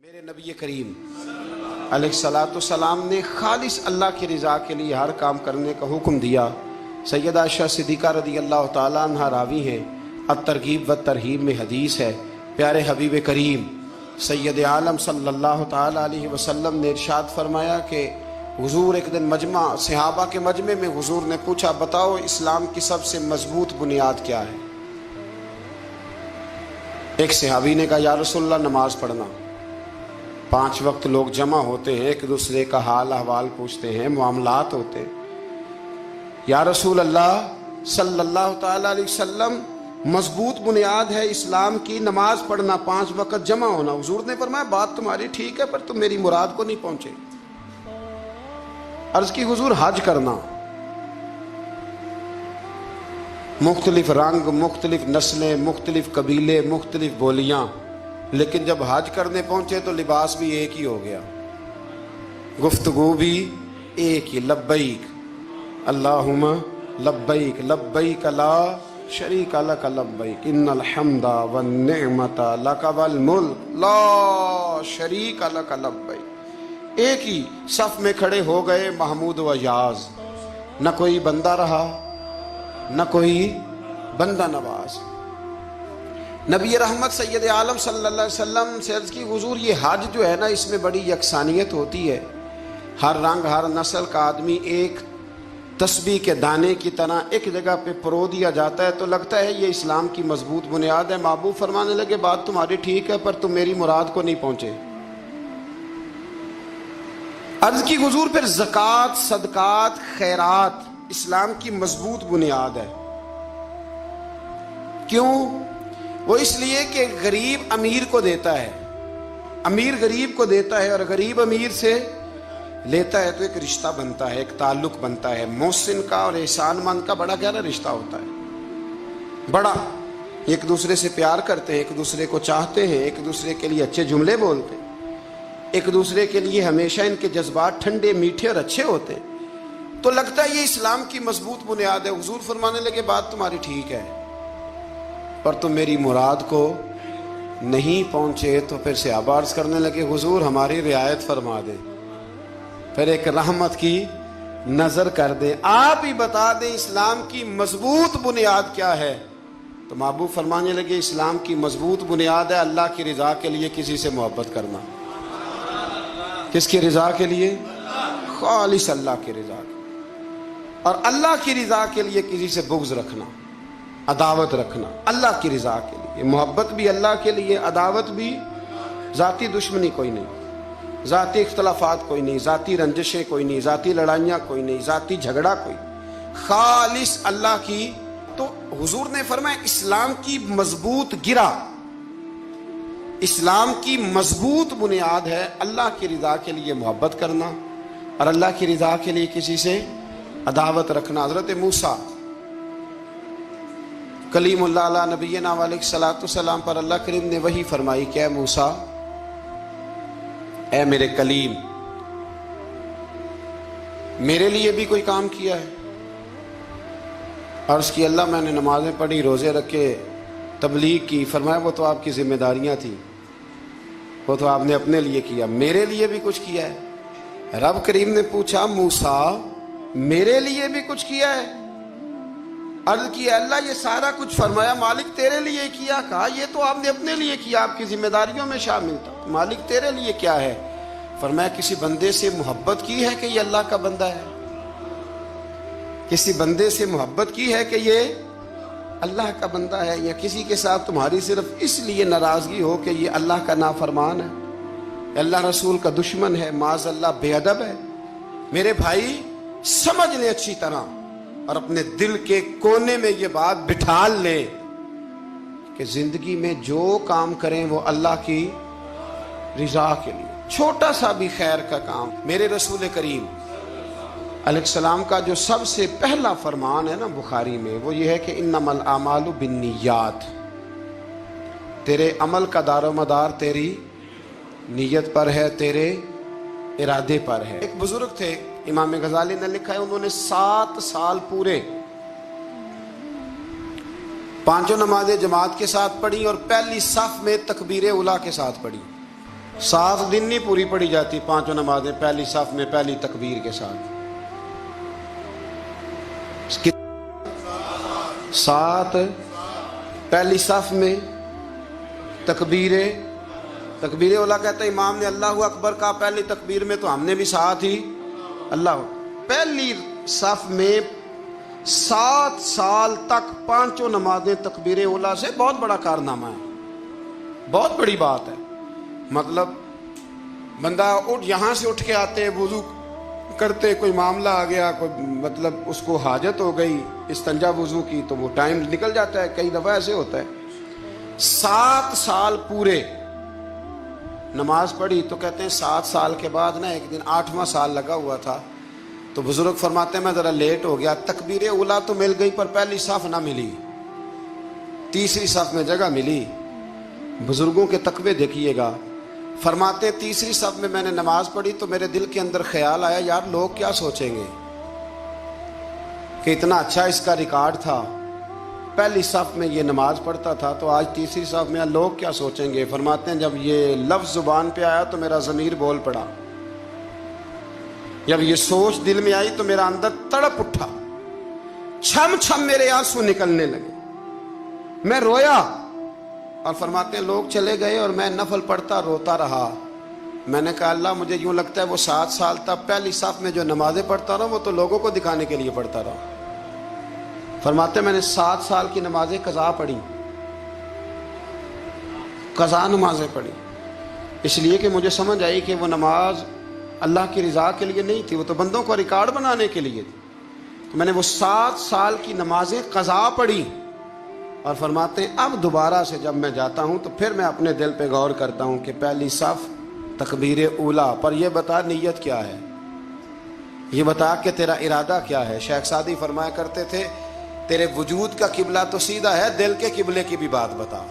میرے نبی کریم علیہ نے خالص اللہ کی رضا کے لیے ہر کام کرنے کا حکم دیا۔ سیدہ عائشہ صدیقہ رضی اللہ تعالیٰ عنہ راوی ہیں، الترغیب و ترہیب میں حدیث ہے، پیارے حبیب کریم سید عالم صلی اللہ تعالیٰ علیہ وسلم نے ارشاد فرمایا کہ حضور ایک دن مجمع صحابہ کے مجمع میں حضور نے پوچھا، بتاؤ اسلام کی سب سے مضبوط بنیاد کیا ہے؟ ایک صحابی نے کہا، یا رسول اللہ نماز پڑھنا۔ 5 وقت لوگ جمع ہوتے ہیں، ایک دوسرے کا حال احوال پوچھتے ہیں، معاملات ہوتے ہیں۔ یا رسول اللہ صلی اللہ تعالیٰ علیہ وسلم، مضبوط بنیاد ہے اسلام کی نماز پڑھنا، 5 وقت جمع ہونا۔ حضور نے فرمایا بات تمہاری ٹھیک ہے، پر تم میری مراد کو نہیں پہنچے۔ عرض کی حضور حج کرنا، مختلف رنگ، مختلف نسلیں، مختلف قبیلے، مختلف بولیاں، لیکن جب حج کرنے پہنچے تو لباس بھی ایک ہی ہو گیا، گفتگو بھی ایک ہی، لبیک اللہم لبیک لبیک لا شریک لک لبیک ان الحمد والنعمت لک والملک لا شریک لک لبیک۔ ایک ہی صف میں کھڑے ہو گئے محمود و ایاز، نہ کوئی بندہ رہا نہ کوئی بندہ نواز۔ نبی رحمت سید عالم صلی اللہ علیہ وسلم سے عرض کی، حضور یہ حج جو ہے نا، اس میں بڑی یکسانیت ہوتی ہے، ہر رنگ ہر نسل کا آدمی ایک تسبیح کے دانے کی طرح ایک جگہ پہ پرو دیا جاتا ہے، تو لگتا ہے یہ اسلام کی مضبوط بنیاد ہے۔ محبوب فرمانے لگے بات تمہاری ٹھیک ہے، پر تم میری مراد کو نہیں پہنچے۔ عرض کی حضور پھر زکوٰۃ، صدقات، خیرات اسلام کی مضبوط بنیاد ہے۔ کیوں؟ وہ اس لیے کہ غریب امیر کو دیتا ہے، امیر غریب کو دیتا ہے، اور غریب امیر سے لیتا ہے تو ایک رشتہ بنتا ہے، ایک تعلق بنتا ہے۔ محسن کا اور احسان مند کا بڑا گہرا رشتہ ہوتا ہے، بڑا، ایک دوسرے سے پیار کرتے ہیں، ایک دوسرے کو چاہتے ہیں، ایک دوسرے کے لیے اچھے جملے بولتے ہیں، ایک دوسرے کے لیے ہمیشہ ان کے جذبات ٹھنڈے میٹھے اور اچھے ہوتے ہیں، تو لگتا ہے یہ اسلام کی مضبوط بنیاد ہے۔ حضور فرمانے لگے بات تمہاری ٹھیک ہے، پر تم میری مراد کو نہیں پہنچے۔ تو پھر صحابہ عرض کرنے لگے، حضور ہماری رعایت فرما دیں، پھر ایک رحمت کی نظر کر دیں، آپ ہی بتا دیں اسلام کی مضبوط بنیاد کیا ہے۔ تو محبوب فرمانے لگے اسلام کی مضبوط بنیاد ہے اللہ کی رضا کے لیے کسی سے محبت کرنا۔ کس کی رضا کے لیے؟ خالص اللہ کی رضا کے، اور اللہ کی رضا کے لیے کسی سے بغض رکھنا، عداوت رکھنا، اللہ کی رضا کے لیے، محبت بھی اللہ کے لیے، عداوت بھی، ذاتی دشمنی کوئی نہیں، ذاتی اختلافات کوئی نہیں، ذاتی رنجشیں کوئی نہیں، ذاتی لڑائیاں کوئی نہیں، ذاتی جھگڑا کوئی، خالص اللہ کی۔ تو حضور نے فرمایا اسلام کی مضبوط گرہ، اسلام کی مضبوط بنیاد ہے اللہ کی رضا کے لیے محبت کرنا، اور اللہ کی رضا کے لیے کسی سے عداوت رکھنا۔ حضرت موسیٰ کلیم اللہ علیہ نبینا علیہ الصلوۃ والسلام پر اللہ کریم نے وحی فرمائی کہ اے موسیٰ، اے میرے کلیم، میرے لیے بھی کوئی کام کیا ہے؟ عرض کی اللہ میں نے نمازیں پڑھی، روزے رکھے، تبلیغ کی۔ فرمایا وہ تو آپ کی ذمہ داریاں تھیں، وہ تو آپ نے اپنے لیے کیا، میرے لیے بھی کچھ کیا ہے؟ رب کریم نے پوچھا موسیٰ میرے لیے بھی کچھ کیا ہے؟ عرض کی اللہ یہ سارا کچھ، فرمایا مالک تیرے لیے کیا۔ کہا یہ تو آپ نے اپنے لیے کیا، آپ کی ذمہ داریوں میں شامل تھا، مالک تیرے لیے کیا ہے؟ فرمایا کسی بندے سے محبت کی ہے کہ یہ اللہ کا بندہ ہے، کسی بندے سے محبت کی ہے کہ یہ اللہ کا بندہ ہے، یا کسی کے ساتھ تمہاری صرف اس لیے ناراضگی ہو کہ یہ اللہ کا نافرمان ہے، اللہ رسول کا دشمن ہے، معاذ اللہ بے ادب ہے؟ میرے بھائی سمجھ لیں اچھی طرح، اور اپنے دل کے کونے میں یہ بات بٹھا لیں کہ زندگی میں جو کام کریں وہ اللہ کی رضا کے لیے، چھوٹا سا بھی خیر کا کام۔ میرے رسول کریم علیہ السلام کا جو سب سے پہلا فرمان ہے نا بخاری میں، وہ یہ ہے کہ انما الاعمال بالنیات، تیرے عمل کا دار و مدار تیری نیت پر ہے، تیرے ارادے پر ہے۔ ایک بزرگ تھے، امام غزالی نے لکھا ہے انہوں نے 7 سال پورے 5 نمازیں جماعت کے ساتھ پڑھی، اور پہلی صف میں تکبیر اولیٰ کے ساتھ پڑھی۔ 7 दिन नहीं पूरी पढ़ी जाती 5 नमाजें पहली साफ में पहली तकबीर के साथ। 7 पहली साफ में तकबीर उला कहते हैं इमाम ने अल्लाह अकबर कहा पहली तकबीर में, तो हमने भी साथ ही अल्लाह। पहली साफ में 7 साल तक 5 नमाजें तकबीर उला से बहुत बड़ा कारनामा है, बहुत बड़ी बात है। मतलब बंदा यहाँ से उठ के आते, वुजू करते, कोई मामला आ गया, कोई मतलब उसको हाजत हो गई इस्तंजा वुजू की, तो वो टाइम निकल जाता है। कई दफा ऐसे होता है। 7 साल पूरे नमाज पढ़ी, तो कहते हैं 7 साल के बाद ना एक दिन 8वां साल लगा हुआ था, तो बुजुर्ग फरमाते हैं मैं जरा लेट हो गया, तकबीर उला तो मिल गई पर पहली साफ ना मिली, तीसरी साफ में जगह मिली। बुजुर्गों के तकवे देखिएगा। फरमाते तीसरी साफ में मैंने नमाज पढ़ी तो मेरे दिल के अंदर ख्याल आया यार लोग क्या सोचेंगे कि इतना अच्छा इसका रिकॉर्ड था, पहली साफ में ये नमाज पढ़ता था, तो आज तीसरी साफ में लोग क्या सोचेंगे। फरमाते हैं जब ये लफ्ज जुबान पे आया तो मेरा ज़मीर बोल पड़ा, जब ये सोच दिल में आई तो मेरा अंदर तड़प उठा, छम छम मेरे आंसू निकलने लगे, मैं रोया। और फरमाते हैं लोग चले गए और मैं नफल पढ़ता रोता रहा। मैंने कहा अल्लाह मुझे यूं लगता है वो 7 साल तक पहली साफ में जो नमाजें पढ़ता रहा वो तो लोगों को दिखाने के लिए पढ़ता रहा। फरमाते मैंने 7 साल की नमाजें कज़ा पढ़ी, कज़ा नमाजें पढ़ी, इसलिए कि मुझे समझ आई कि वो नमाज अल्लाह की रज़ा के लिए नहीं थी, वो तो बंदों को रिकॉर्ड बनाने के लिए थी। तो मैंने वो 7 साल की नमाजें कज़ा पढ़ी। और फरमाते हैं अब दोबारा से जब मैं जाता हूं तो फिर मैं अपने दिल पे गौर करता हूं कि पहली साफ तकबीर उला, पर यह बता नीयत क्या है, ये बता कि तेरा इरादा क्या है। शेख सादी फरमाया करते थे तेरे वजूद का किबला तो सीधा है, दिल के किबले की भी बात बता।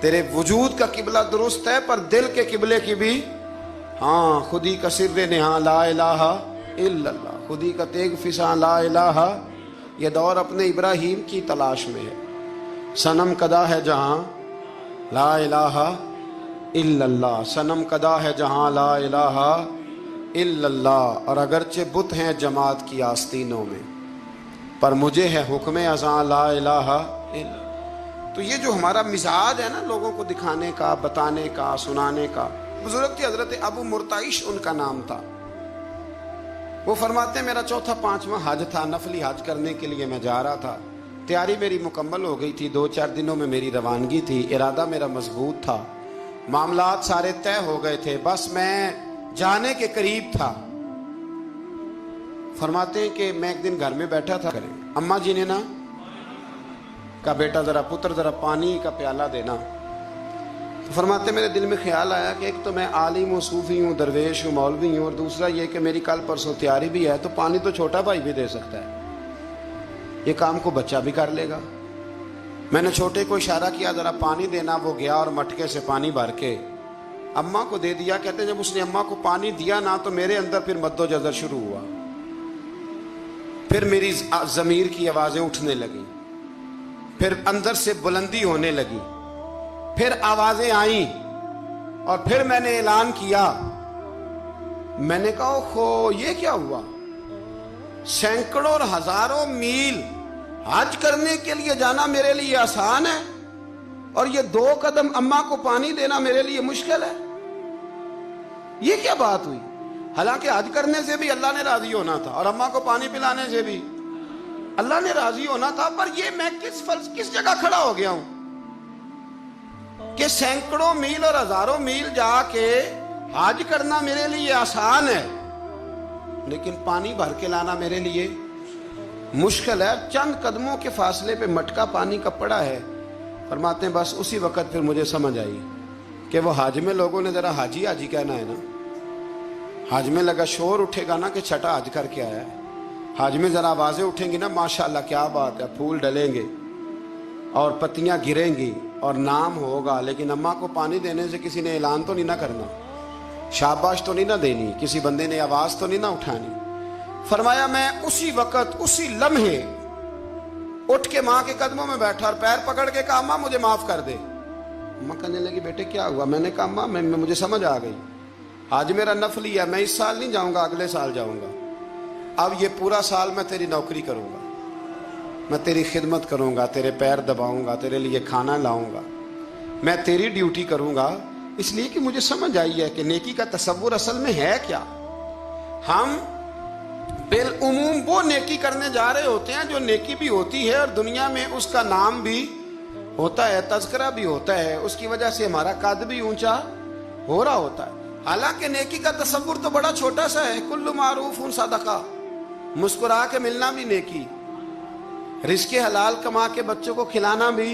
तेरे वजूद का किबला दुरुस्त है पर दिल के किबले की भी, हाँ खुदी का सिर्रे नेहा ला इलाहा इल्लल्लाह, खुदी का तेग फिसा ला इलाहा। ये दौर अपने इब्राहीम की तलाश में है। सनम कदा है जहां ला इलाहा इल्लल्लाह, सनम कदा है जहां ला इलाहा इल्लल्लाह। और अगरचे बुत हैं जमात की आस्तीनों में, पर मुझे है हुक्म अज़ां ला इलाहा इल्लल्लाह। तो ये जो हमारा मिजाज है ना लोगों को दिखाने का, बताने का, सुनाने का। बुजुर्ग थे हजरत अबू मुर्ताइश उनका नाम था। वो फरमाते मेरा 4था 5वां हज था, नफली हज करने के लिए मैं जा रहा था। तैयारी मेरी मुकम्मल हो गई थी, 2-4 दिनों में मेरी रवानगी थी, इरादा मेरा मजबूत था, मामलात सारे तय हो गए थे, बस मैं जाने के करीब था। फरमाते हैं कि मैं एक दिन घर में बैठा था, अम्मा जी ने ना कहा बेटा जरा पुत्र जरा पानी का प्याला देना। तो फरमाते मेरे दिल में ख्याल आया कि एक तो मैं आलिम हूँ, सूफी हूँ, दरवेश हूँ, मौलवी हूँ, और दूसरा ये कि मेरी कल परसों तैयारी भी है, तो पानी तो छोटा भाई भी दे सकता है, ये काम को बच्चा भी कर लेगा। मैंने छोटे को इशारा किया जरा पानी देना, वो गया और मटके से पानी भर के अम्मा को दे दिया। कहते जब उसने अम्मा को पानी दिया ना तो मेरे अंदर फिर मद्दोजज़र शुरू हुआ, फिर मेरी ज़मीर की आवाज़ें उठने लगी, फिर अंदर से बुलंदी होने लगी, फिर आवाजें आई और फिर मैंने ऐलान किया। मैंने कहा खो ये क्या हुआ, सैकड़ों और हजारों मील हज करने के लिए जाना मेरे लिए आसान है और ये 2 कदम अम्मा को पानी देना मेरे लिए मुश्किल है, ये क्या बात हुई। हालांकि हज करने से भी अल्लाह ने राजी होना था और अम्मा को पानी पिलाने से भी अल्लाह ने राजी होना था, पर ये मैं किस जगह खड़ा हो गया हूं कि सैकड़ों मील और हजारों मील जाके हज करना मेरे लिए आसान है, लेकिन पानी भर के लाना मेरे लिए मुश्किल है। चंद कदमों के फासले पे मटका पानी का पड़ा है। फरमाते हैं बस उसी वक्त फिर मुझे समझ आई कि वो हज में लोगों ने जरा हाजी हाजी कहना है ना, हज में लगा शोर उठेगा ना कि छठा हज करके आया है, हज में जरा आवाजें उठेंगी ना माशाल्लाह क्या बात है, फूल डलेंगे और पत्तियां गिरेंगी और नाम होगा, लेकिन अम्मा को पानी देने से किसी ने ऐलान तो नहीं ना करना, शाबाश तो नहीं ना देनी, किसी बंदे ने आवाज तो नहीं ना उठानी। फरमाया मैं उसी वक्त उसी लम्हे उठ के माँ के कदमों में बैठा और पैर पकड़ के कहा अम्मा मुझे माफ कर दे, माँ कहने लगी बेटे क्या हुआ? मैंने कहा माँ मुझे समझ आ गई, आज मेरा नफली है, मैं इस साल नहीं जाऊंगा, अगले साल जाऊंगा। अब ये पूरा साल मैं तेरी नौकरी करूंगा, मैं तेरी खिदमत करूंगा, तेरे पैर दबाऊंगा, तेरे लिए खाना लाऊंगा, मैं तेरी ड्यूटी करूंगा, इसलिए कि मुझे समझ आई है कि नेकी का तसव्वुर असल में है क्या। हम बिलउमूम वो नेकी करने जा रहे होते हैं जो नेकी भी होती है और दुनिया में उसका नाम भी होता है, तज़किरा भी होता है, उसकी वजह से हमारा कद भी ऊंचा हो रहा होता है। हालांकि नेकी का तसव्वुर तो बड़ा छोटा सा है। कुल्लु मारूफुन सदका, मुस्कुरा के मिलना भी नेकी, रिज़्क़े हलाल कमा के बच्चों को खिलाना भी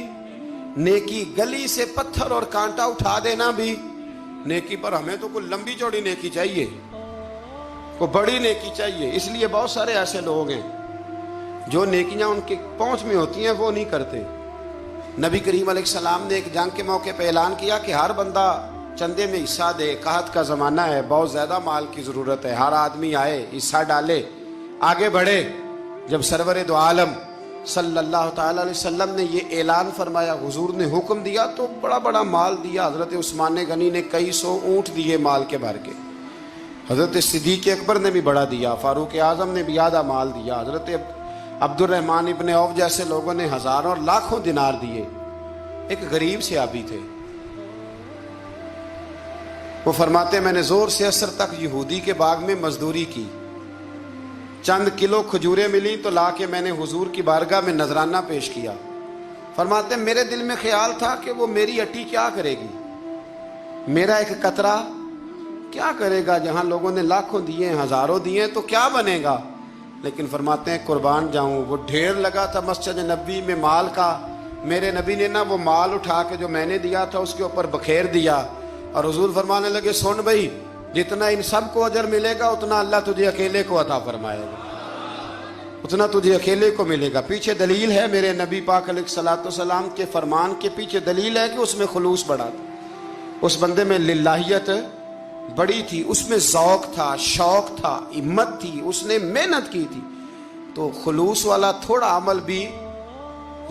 नेकी, गली से पत्थर और कांटा उठा देना भी नेकी। पर हमें तो कोई लंबी चौड़ी नेकी चाहिए, कोई बड़ी नेकी चाहिए। इसलिए बहुत सारे ऐसे लोग हैं जो नेकियां उनके पहुंच में होती हैं वो नहीं करते। नबी करीम अलैहिस्सलाम ने एक जंग के मौके पर ऐलान किया कि हर बंदा चंदे में हिस्सा दे, कहत का ज़माना है, बहुत ज़्यादा माल की ज़रूरत है, हर आदमी आए, हिस्सा डाले, आगे बढ़े। जब सरवर दो आलम सल्लल्लाहु ताला अलैहि वसल्लम ने ये ऐलान फरमाया, हुजूर ने हुक्म दिया, तो बड़ा बड़ा माल दिया। हज़रत उस्मान गनी ने कई सौ ऊँट दिए माल के भर के, हज़रत सिद्दीक़ अकबर ने भी बड़ा दिया, फारूक आज़म ने भी आधा माल दिया, हज़रत अब्दुर्रहमान इब्न औफ जैसे लोगों ने हज़ारों और लाखों दिनार दिए। एक गरीब सहाबी थे, वो फरमाते मैंने ज़ोर से असर तक यहूदी के बाग में मजदूरी की, चंद किलो खजूरें मिली तो लाके मैंने हुजूर की बारगाह में नजराना पेश किया। फरमाते मेरे दिल में ख्याल था कि वो मेरी अटी क्या करेगी, मेरा एक कतरा क्या करेगा, जहां लोगों ने लाखों दिए, हजारों दिए, तो क्या बनेगा। लेकिन फरमाते हैं कुर्बान जाऊं, वो ढेर लगा था मस्जिद नबी में माल का, मेरे नबी ने ना वो माल उठा के जो मैंने दिया था उसके ऊपर बखेर दिया। और हुजूर फरमाने लगे सुन भाई, जितना इन सब को अजर मिलेगा उतना अल्लाह तुझे अकेले को अता फरमाएगा, उतना तुझे अकेले को मिलेगा। पीछे दलील है, मेरे नबी पाक अलैहिस्सलाम के फरमान के पीछे दलील है कि उसमें खुलूस बड़ा था, उस बंदे में लिल्लाहियत बड़ी थी, उसमें ज़ौक़ था, शौक़ था, हिम्मत थी, उसने मेहनत की थी। तो खुलूस वाला थोड़ा अमल भी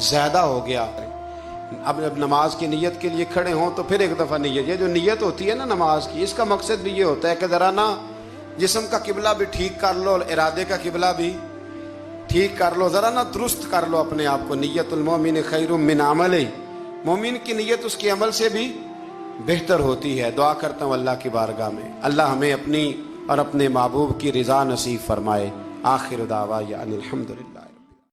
ज़्यादा हो गया। अब जब नमाज की नीयत के लिए खड़े हों तो फिर एक दफ़ा नीयत, ये जो नीयत होती है ना नमाज की, इसका मकसद भी ये होता है कि ज़रा ना जिस्म का किबला भी ठीक कर लो, इरादे का किबला भी ठीक कर लो, ज़रा ना दुरुस्त कर लो अपने आप को। नीयतुल मोमिन खैरुम मिन अमली, मोमिन की नीयत उसके अमल से भी बेहतर होती है। दुआ करता हूँ अल्लाह की बारगाह में अल्लाह हमें अपनी और अपने महबूब की रज़ा नसीब फरमाए। आखिर दावा या अनिल हम्दुलिल्लाह।